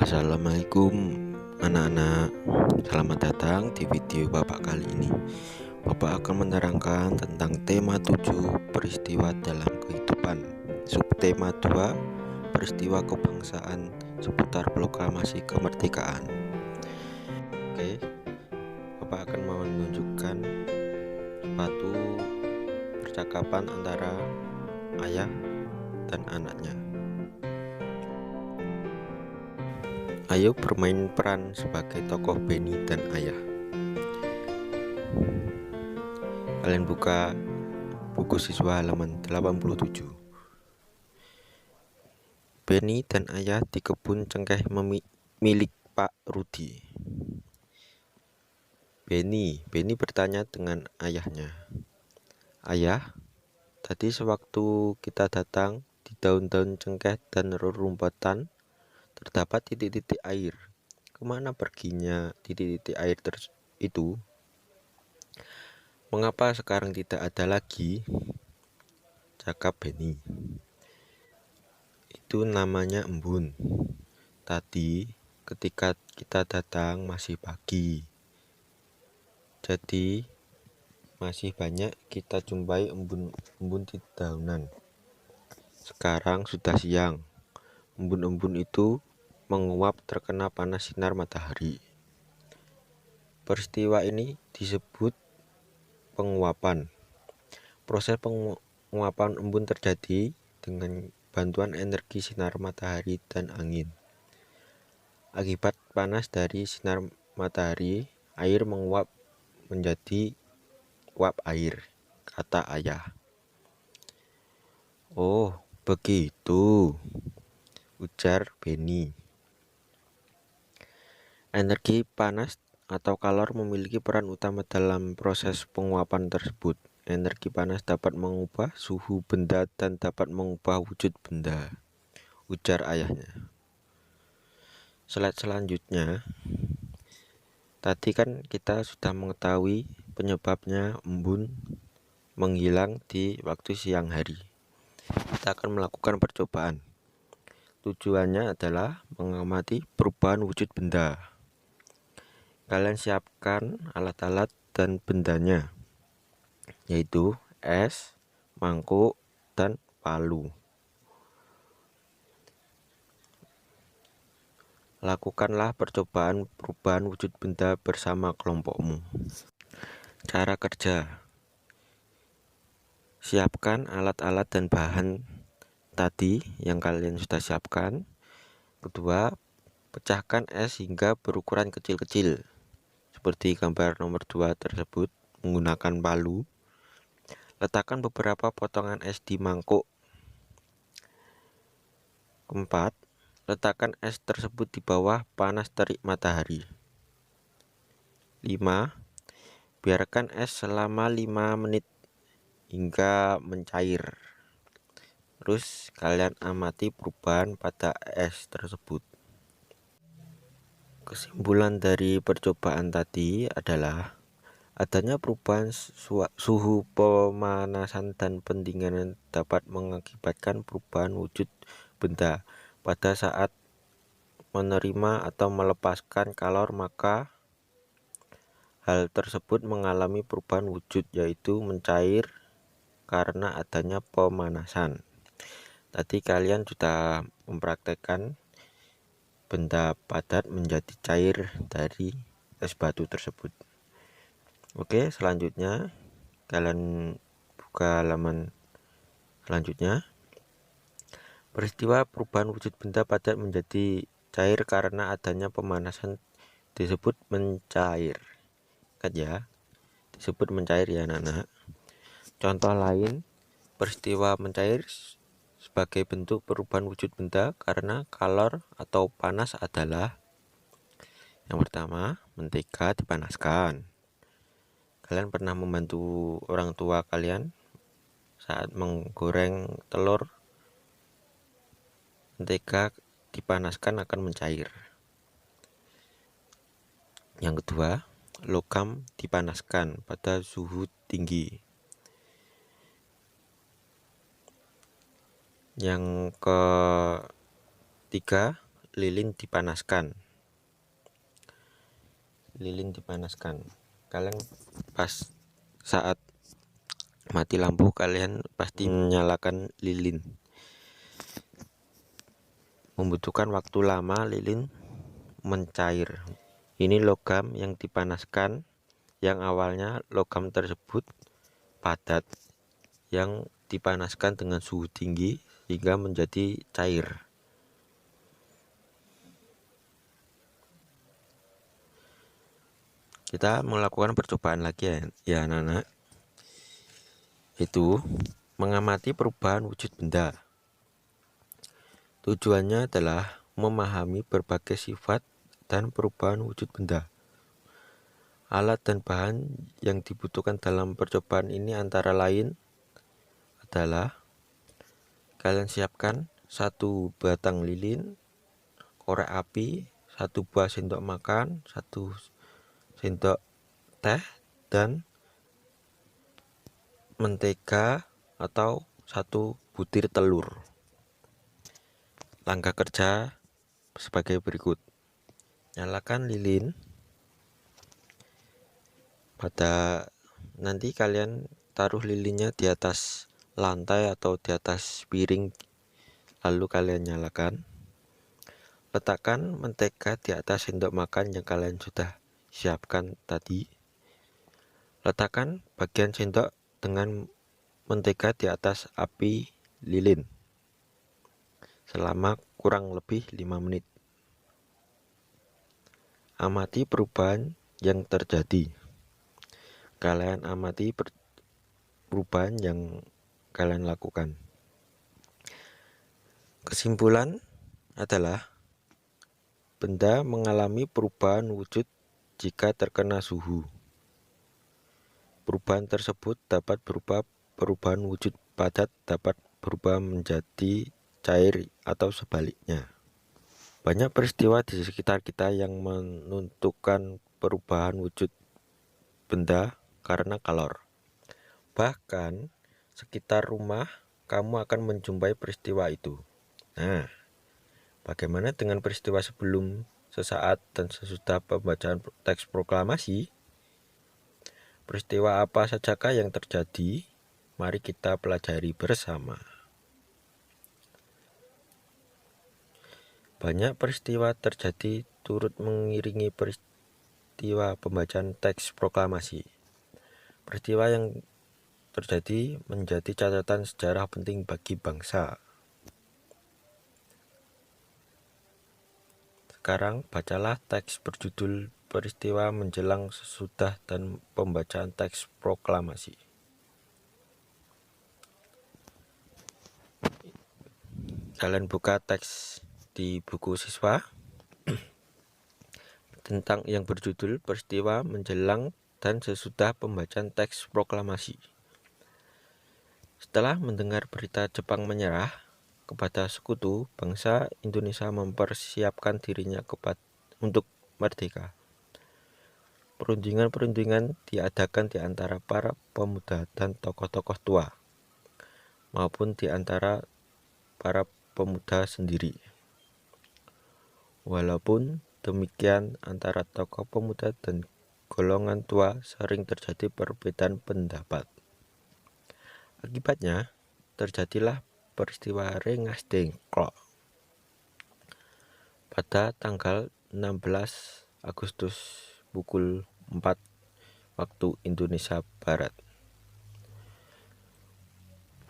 Assalamualaikum anak-anak, selamat datang di video Bapak kali ini. Bapak akan menerangkan tentang tema 7 peristiwa dalam kehidupan, subtema 2 peristiwa kebangsaan seputar proklamasi kemerdekaan. Oke, Bapak akan menunjukkan suatu percakapan antara ayah dan anaknya. Ayo bermain peran sebagai tokoh Benny dan ayah. Kalian buka buku siswa halaman 87. Benny dan ayah di kebun cengkeh milik Pak Rudi. Benny bertanya dengan ayahnya. Ayah, tadi sewaktu kita datang di daun-daun cengkeh dan rerumputan terdapat titik-titik air. Kemana perginya titik-titik air itu? Mengapa sekarang tidak ada lagi? Cakap Benny. Itu namanya embun. Tadi ketika kita datang masih pagi, jadi masih banyak kita jumpai embun-embun di daunan. Sekarang sudah siang. Embun-embun itu menguap terkena panas sinar matahari. Peristiwa ini disebut penguapan. Proses penguapan embun terjadi dengan bantuan energi sinar matahari dan angin. Akibat panas dari sinar matahari, air menguap menjadi uap air, kata ayah. Oh, begitu, ujar Benny. Energi panas atau kalor memiliki peran utama dalam proses penguapan tersebut. Energi panas dapat mengubah suhu benda dan dapat mengubah wujud benda, ujar ayahnya. Slide selanjutnya. Tadi kan kita sudah mengetahui penyebabnya embun menghilang di waktu siang hari. Kita akan melakukan percobaan. Tujuannya adalah mengamati perubahan wujud benda. Kalian siapkan alat-alat dan bendanya, yaitu es, mangkuk, dan palu. Lakukanlah percobaan perubahan wujud benda bersama kelompokmu. Cara kerja. Siapkan alat-alat dan bahan tadi yang kalian sudah siapkan. Kedua, pecahkan es hingga berukuran kecil-kecil seperti gambar nomor 2 tersebut menggunakan palu. Letakkan beberapa potongan es di mangkuk. Keempat, letakkan es tersebut di bawah panas terik matahari. 5. Biarkan es selama 5 menit hingga mencair. Terus kalian amati perubahan pada es tersebut. Kesimpulan dari percobaan tadi adalah adanya perubahan suhu pemanasan dan pendinginan dapat mengakibatkan perubahan wujud benda. Pada saat menerima atau melepaskan kalor, maka hal tersebut mengalami perubahan wujud, yaitu mencair karena adanya pemanasan. Tadi kalian sudah mempraktekkan benda padat menjadi cair dari es batu tersebut. Oke, selanjutnya kalian buka halaman selanjutnya. Peristiwa perubahan wujud benda padat menjadi cair karena adanya pemanasan disebut mencair. Ingat ya, disebut mencair ya anak-anak. Contoh lain, peristiwa mencair sebagai bentuk perubahan wujud benda karena kalor atau panas adalah: yang pertama, mentega dipanaskan. Kalian pernah membantu orang tua kalian saat menggoreng telur? Mentega dipanaskan akan mencair. Yang kedua, logam dipanaskan pada suhu tinggi. Yang ketiga, lilin dipanaskan. Lilin dipanaskan. Kalian pas saat mati lampu, kalian pasti menyalakan lilin. Membutuhkan waktu lama lilin mencair. Ini logam yang dipanaskan, yang awalnya logam tersebut padat, yang dipanaskan dengan suhu tinggi hingga menjadi cair. Kita melakukan percobaan lagi ya anak-anak, itu mengamati perubahan wujud benda. Tujuannya adalah memahami berbagai sifat dan perubahan wujud benda. Alat dan bahan yang dibutuhkan dalam percobaan ini antara lain adalah kalian siapkan 1 batang lilin, korek api, 1 buah sendok makan, 1 sendok teh, dan mentega atau 1 butir telur. Langkah kerja sebagai berikut. Nyalakan lilin. Pada nanti kalian taruh lilinnya di atas lantai atau di atas piring, lalu kalian nyalakan. Letakkan mentega di atas sendok makan yang kalian sudah siapkan tadi. Letakkan bagian sendok dengan mentega di atas api lilin selama kurang lebih 5 menit. Amati perubahan yang terjadi. Kalian amati perubahan yang kalian lakukan. Kesimpulan adalah benda mengalami perubahan wujud jika terkena suhu. Perubahan tersebut dapat berupa perubahan wujud padat, dapat berubah menjadi cair, atau sebaliknya. Banyak peristiwa di sekitar kita yang menentukan perubahan wujud benda karena kalor. Bahkan sekitar rumah kamu akan menjumpai peristiwa itu. Nah, bagaimana dengan peristiwa sebelum, sesaat, dan sesudah pembacaan teks proklamasi? Peristiwa apa sajakah yang terjadi? Mari kita pelajari bersama. Banyak peristiwa terjadi turut mengiringi peristiwa pembacaan teks proklamasi. Peristiwa yang terjadi menjadi catatan sejarah penting bagi bangsa. Sekarang bacalah teks berjudul Peristiwa Menjelang Sesudah dan Pembacaan Teks Proklamasi. Kalian buka teks di buku siswa tentang yang berjudul Peristiwa Menjelang dan Sesudah Pembacaan Teks Proklamasi. Setelah mendengar berita Jepang menyerah kepada sekutu, bangsa Indonesia mempersiapkan dirinya untuk merdeka. Perundingan-perundingan diadakan di antara para pemuda dan tokoh-tokoh tua, maupun di antara para pemuda sendiri. Walaupun demikian, antara tokoh pemuda dan golongan tua sering terjadi perbedaan pendapat. Akibatnya, terjadilah peristiwa Rengas Dengklok pada tanggal 16 Agustus pukul 4 waktu Indonesia Barat.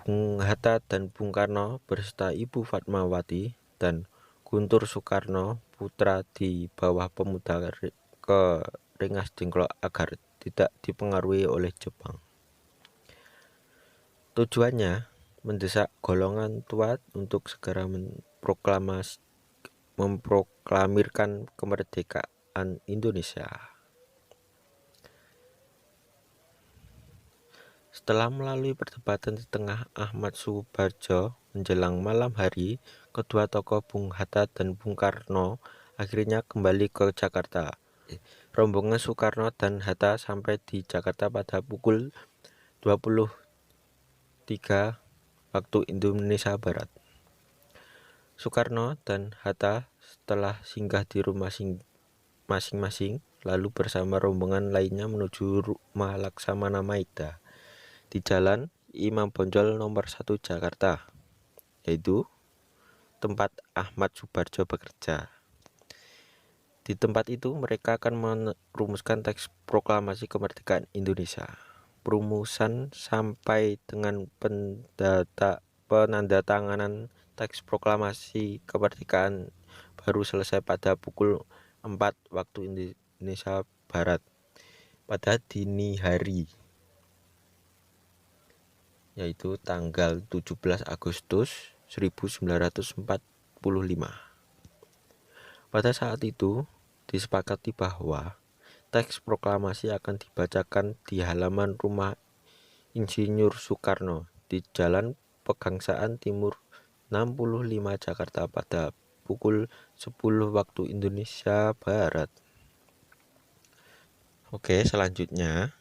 Bung Hatta dan Bung Karno beserta Ibu Fatmawati dan Guntur Soekarno putra di bawah pemuda ke Rengas Dengklok agar tidak dipengaruhi oleh Jepang. Tujuannya mendesak golongan tua untuk segera memproklamirkan kemerdekaan Indonesia. Setelah melalui perdebatan di tengah Ahmad Subarjo menjelang malam hari, kedua tokoh Bung Hatta dan Bung Karno akhirnya kembali ke Jakarta. Rombongan Soekarno dan Hatta sampai di Jakarta pada pukul 23 waktu Indonesia Barat. Soekarno dan Hatta telah singgah di rumah masing-masing, lalu bersama rombongan lainnya menuju rumah Laksamana Maida di Jalan Imam Bonjol nomor 1 Jakarta, yaitu tempat Ahmad Subarjo bekerja. Di tempat itu mereka akan merumuskan teks proklamasi kemerdekaan Indonesia. Perumusan sampai dengan penandatanganan teks proklamasi kemerdekaan baru selesai pada pukul 4 waktu Indonesia Barat pada dini hari, yaitu tanggal 17 Agustus 1945. Pada saat itu disepakati bahwa teks proklamasi akan dibacakan di halaman rumah Insinyur Soekarno di Jalan Pegangsaan Timur 65 Jakarta pada pukul 10 waktu Indonesia Barat. Oke, selanjutnya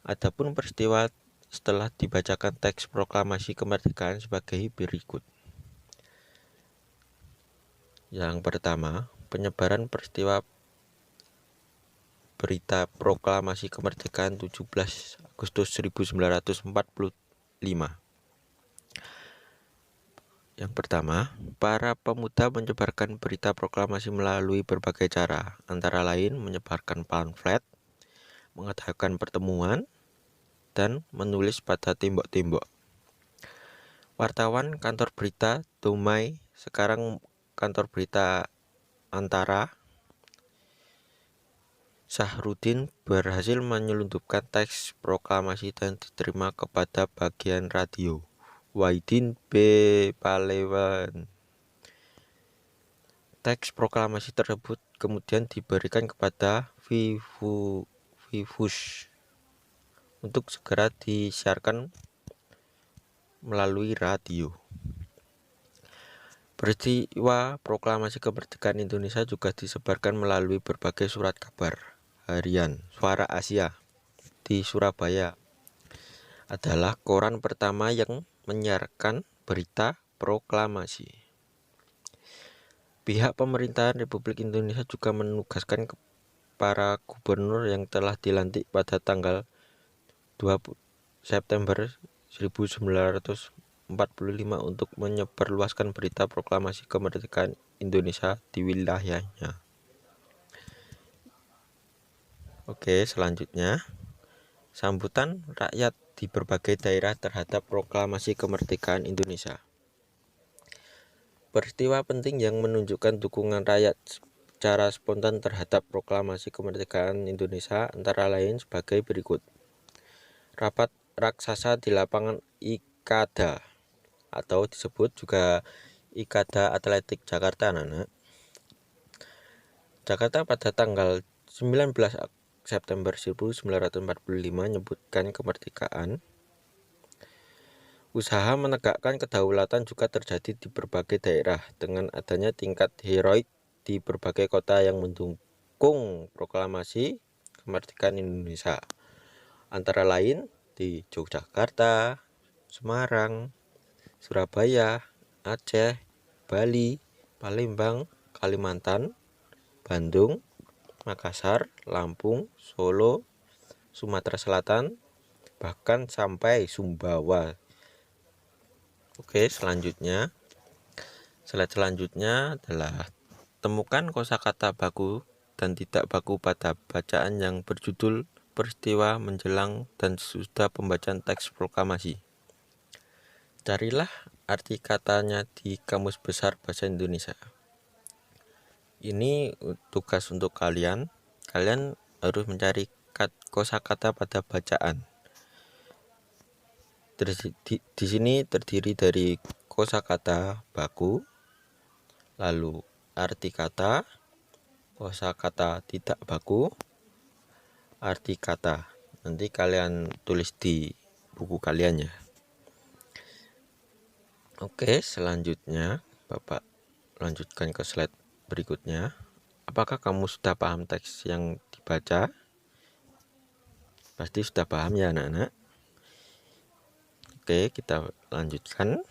adapun peristiwa setelah dibacakan teks proklamasi kemerdekaan sebagai berikut. Yang pertama, penyebaran peristiwa berita proklamasi kemerdekaan 17 Agustus 1945. Yang pertama, para pemuda menyebarkan berita proklamasi melalui berbagai cara, antara lain menyebarkan pamflet, mengadakan pertemuan, dan menulis pada tembok-tembok. Wartawan kantor berita Domai, sekarang kantor berita Antara, Sahrudin berhasil menyelundupkan teks proklamasi dan diterima kepada bagian radio Wahidin B. Palewan. Teks proklamasi tersebut kemudian diberikan kepada Vivus untuk segera disiarkan melalui radio. Peristiwa proklamasi kemerdekaan Indonesia juga disebarkan melalui berbagai surat kabar harian. Suara Asia di Surabaya adalah koran pertama yang menyiarkan berita proklamasi. Pihak pemerintahan Republik Indonesia juga menugaskan para gubernur yang telah dilantik pada tanggal 20 September 1945 untuk menyebarluaskan berita proklamasi kemerdekaan Indonesia di wilayahnya. Oke, selanjutnya sambutan rakyat di berbagai daerah terhadap proklamasi kemerdekaan Indonesia. Peristiwa penting yang menunjukkan dukungan rakyat secara spontan terhadap proklamasi kemerdekaan Indonesia antara lain sebagai berikut. Rapat raksasa di lapangan Ikada atau disebut juga Ikada Atletik Jakarta, Nana. Jakarta pada tanggal 19 September 1945 menyebutkan kemerdekaan. Usaha menegakkan kedaulatan juga terjadi di berbagai daerah dengan adanya tingkat heroik di berbagai kota yang mendukung proklamasi kemerdekaan Indonesia. Antara lain di Yogyakarta, Semarang, Surabaya, Aceh, Bali, Palembang, Kalimantan, Bandung, Makassar, Lampung, Solo, Sumatera Selatan, bahkan sampai Sumbawa. Oke, selanjutnya slide selanjutnya adalah temukan kosakata baku dan tidak baku pada bacaan yang berjudul peristiwa menjelang dan sesudah pembacaan teks proklamasi. Carilah arti katanya di Kamus Besar Bahasa Indonesia. Ini tugas untuk kalian. Kalian harus mencari kosakata pada bacaan. Di sini terdiri dari kosakata baku, lalu arti kata, kosakata tidak baku, arti kata. Nanti kalian tulis di buku kalian ya. Oke, selanjutnya Bapak lanjutkan ke slide berikutnya. Apakah kamu sudah paham teks yang dibaca? Pasti sudah paham ya anak-anak. Oke, kita lanjutkan.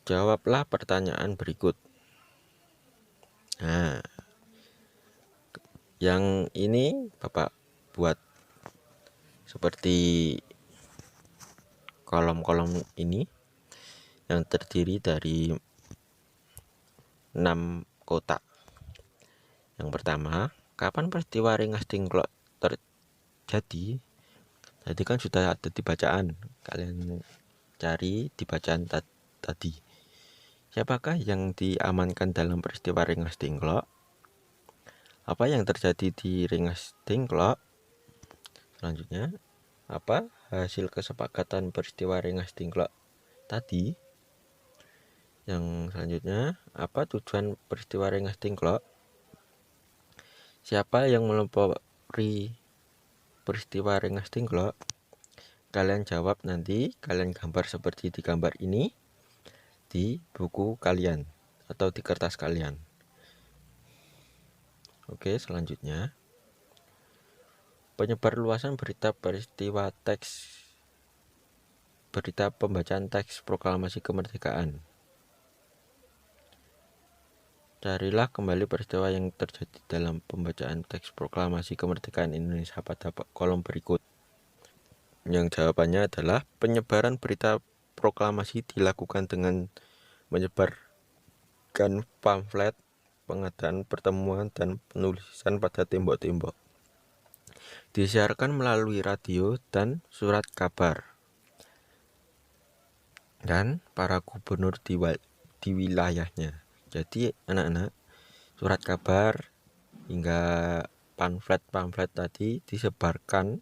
Jawablah pertanyaan berikut. Nah, yang ini Bapak buat seperti kolom-kolom ini yang terdiri dari 6 kotak. Yang pertama, kapan peristiwa Rengas Dengklok terjadi? Tadi kan sudah ada di bacaan, kalian cari di bacaan tadi. Siapakah yang diamankan dalam peristiwa Rengas Dengklok? Apa yang terjadi di Rengas Dengklok? Selanjutnya, apa hasil kesepakatan peristiwa Rengas Dengklok tadi? Yang selanjutnya, apa tujuan peristiwa Rengas Dengklok? Siapa yang melopori peristiwa Rengas Dengklok? Kalian jawab nanti, kalian gambar seperti di gambar ini di buku kalian atau di kertas kalian. Oke, selanjutnya, penyebarluasan berita pembacaan teks proklamasi kemerdekaan. Carilah kembali peristiwa yang terjadi dalam pembacaan teks proklamasi kemerdekaan Indonesia pada kolom berikut. Yang jawabannya adalah penyebaran berita proklamasi dilakukan dengan menyebarkan pamflet, pengadaan pertemuan, dan penulisan pada tembok-tembok. Disiarkan melalui radio dan surat kabar. Dan para gubernur di wilayahnya. Jadi anak-anak, surat kabar hingga pamflet-pamflet tadi disebarkan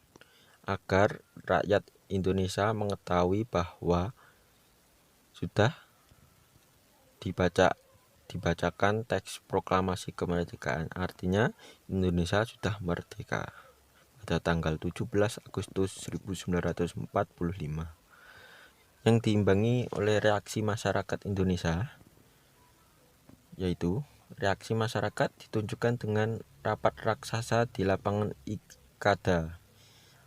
agar rakyat Indonesia mengetahui bahwa sudah dibacakan teks proklamasi kemerdekaan. Artinya Indonesia sudah merdeka pada tanggal 17 Agustus 1945. Yang diimbangi oleh reaksi masyarakat Indonesia, yaitu reaksi masyarakat ditunjukkan dengan rapat raksasa di lapangan Ikada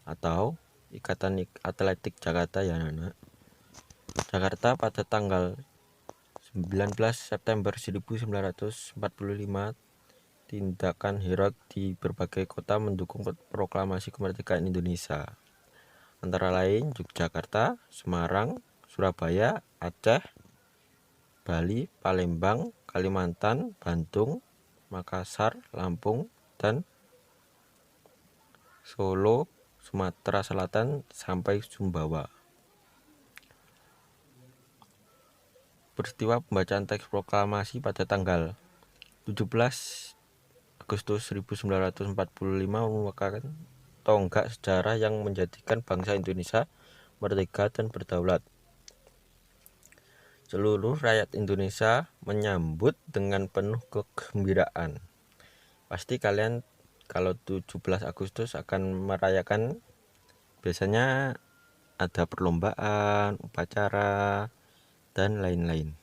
atau Ikatan Atletik Jakarta ya anak. Jakarta pada tanggal 19 September 1945. Tindakan heroik di berbagai kota mendukung proklamasi kemerdekaan Indonesia, antara lain Yogyakarta, Semarang, Surabaya, Aceh, Bali, Palembang, Kalimantan, Bandung, Makassar, Lampung, dan Solo, Sumatera Selatan sampai Sumbawa. Peristiwa pembacaan teks proklamasi pada tanggal 17 Agustus 1945 merupakan tonggak sejarah yang menjadikan bangsa Indonesia merdeka dan berdaulat. Seluruh rakyat Indonesia menyambut dengan penuh kegembiraan. Pasti kalian kalau 17 Agustus akan merayakan, biasanya ada perlombaan, upacara, dan lain-lain.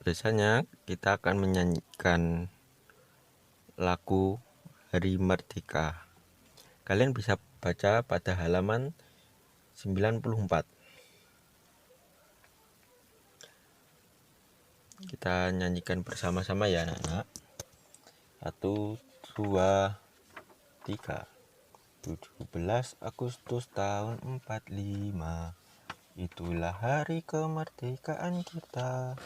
Biasanya kita akan menyanyikan lagu Hari Merdeka. Kalian bisa baca pada halaman 94. Kita nyanyikan bersama-sama ya anak-anak. 1, 2, 3. 17 Agustus tahun 45. Itulah hari kemerdekaan kita.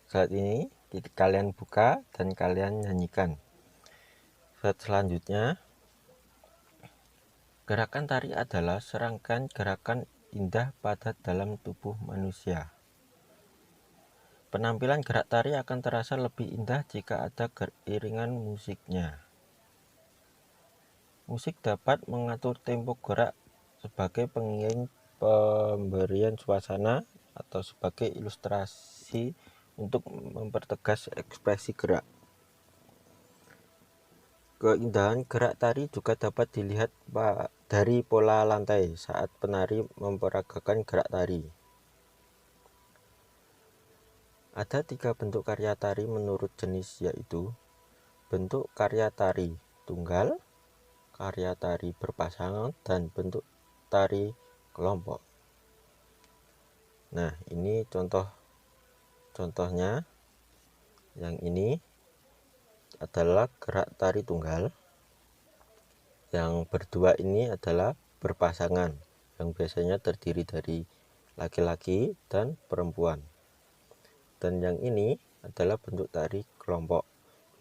Saat ini kalian buka dan kalian nyanyikan. Selanjutnya, gerakan tari adalah serangkaian gerakan indah padat dalam tubuh manusia. Penampilan gerak tari akan terasa lebih indah jika ada iringan musiknya. Musik dapat mengatur tempo gerak sebagai pengiring pemberian suasana atau sebagai ilustrasi untuk mempertegas ekspresi gerak. Keindahan gerak tari juga dapat dilihat dari pola lantai saat penari memperagakan gerak tari. Ada 3 bentuk karya tari menurut jenis, yaitu bentuk karya tari tunggal, karya tari berpasangan, dan bentuk tari kelompok. Nah, ini contohnya. Yang ini adalah gerak tari tunggal. Yang berdua ini adalah berpasangan, yang biasanya terdiri dari laki-laki dan perempuan. Dan yang ini adalah bentuk tari kelompok,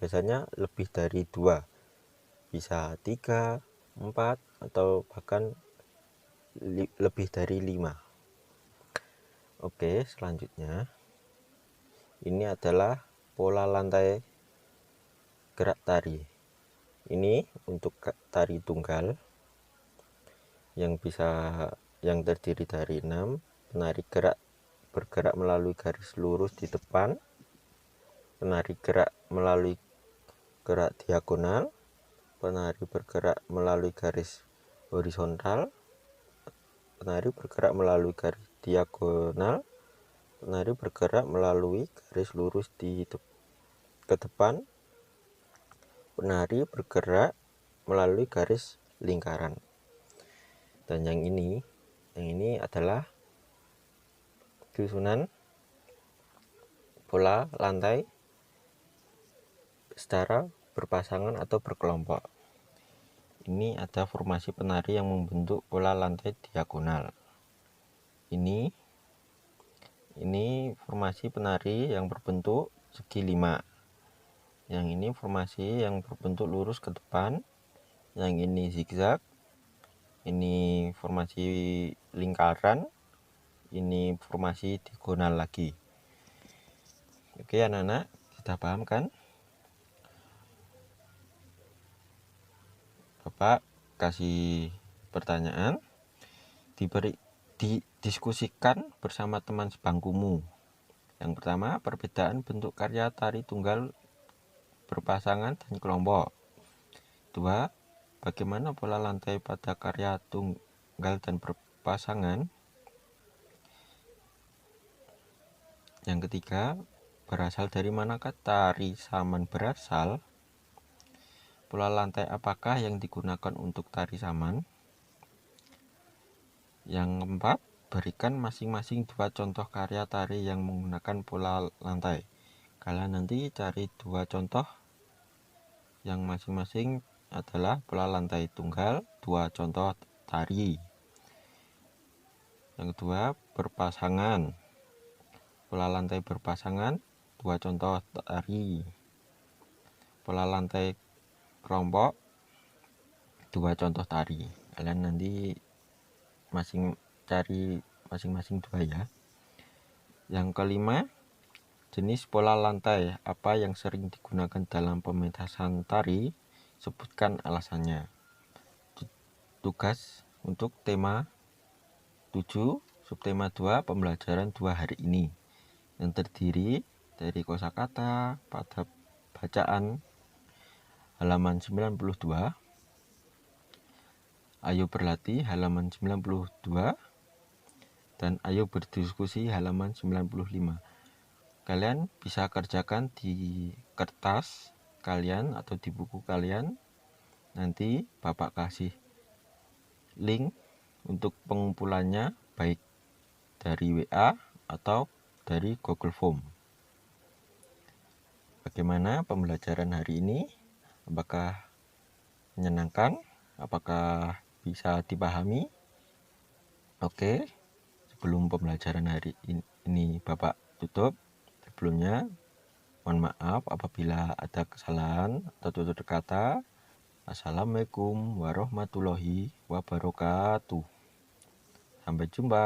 biasanya lebih dari 2, bisa 3, 4, atau bahkan lebih dari 5. Oke, selanjutnya ini adalah pola lantai gerak tari. Ini untuk tari tunggal yang terdiri dari 6. Penari bergerak melalui garis lurus di depan. Penari gerak melalui gerak diagonal. Penari bergerak melalui garis horizontal. Penari bergerak melalui garis diagonal. Penari bergerak melalui garis lurus ke depan. Penari bergerak melalui garis lingkaran. Dan yang ini adalah susunan pola lantai secara berpasangan atau berkelompok. Ini ada formasi penari yang membentuk pola lantai diagonal. Ini formasi penari yang berbentuk segi 5. Yang ini formasi yang berbentuk lurus ke depan. Yang ini zigzag. Ini formasi lingkaran. Ini formasi diagonal lagi. Oke anak-anak, sudah paham kan? Bapak kasih pertanyaan, didiskusikan bersama teman sebangkumu. Yang pertama, perbedaan bentuk karya tari tunggal berpasangan dan kelompok. 2. Bagaimana pola lantai pada karya tunggal dan berpasangan. Yang ketiga, berasal dari manakah tari saman berasal? Pola lantai apakah yang digunakan untuk tari saman? Yang keempat, berikan masing-masing 2 contoh karya tari yang menggunakan pola lantai. Kalian nanti cari 2 contoh yang masing-masing adalah pola lantai tunggal, 2 contoh tari. Yang kedua, berpasangan. Pola lantai berpasangan, 2 contoh tari. Pola lantai kelompok, 2 contoh tari. Kalian nanti cari masing-masing 2 ya. Yang kelima, jenis pola lantai apa yang sering digunakan dalam pementasan tari? Sebutkan alasannya. Tugas untuk tema 7, subtema 2, pembelajaran 2 hari ini, yang terdiri dari kosakata pada bacaan halaman 92, ayo berlatih halaman 92, dan ayo berdiskusi halaman 95. Kalian bisa kerjakan di kertas kalian atau di buku kalian. Nanti Bapak kasih link untuk pengumpulannya, baik dari WA atau dari Google Form. Bagaimana pembelajaran hari ini? Apakah menyenangkan? Apakah bisa dipahami? Oke, sebelum pembelajaran hari ini Bapak tutup, sebelumnya mohon maaf apabila ada kesalahan atau tutur kata. Assalamualaikum warahmatullahi wabarakatuh. Sampai jumpa.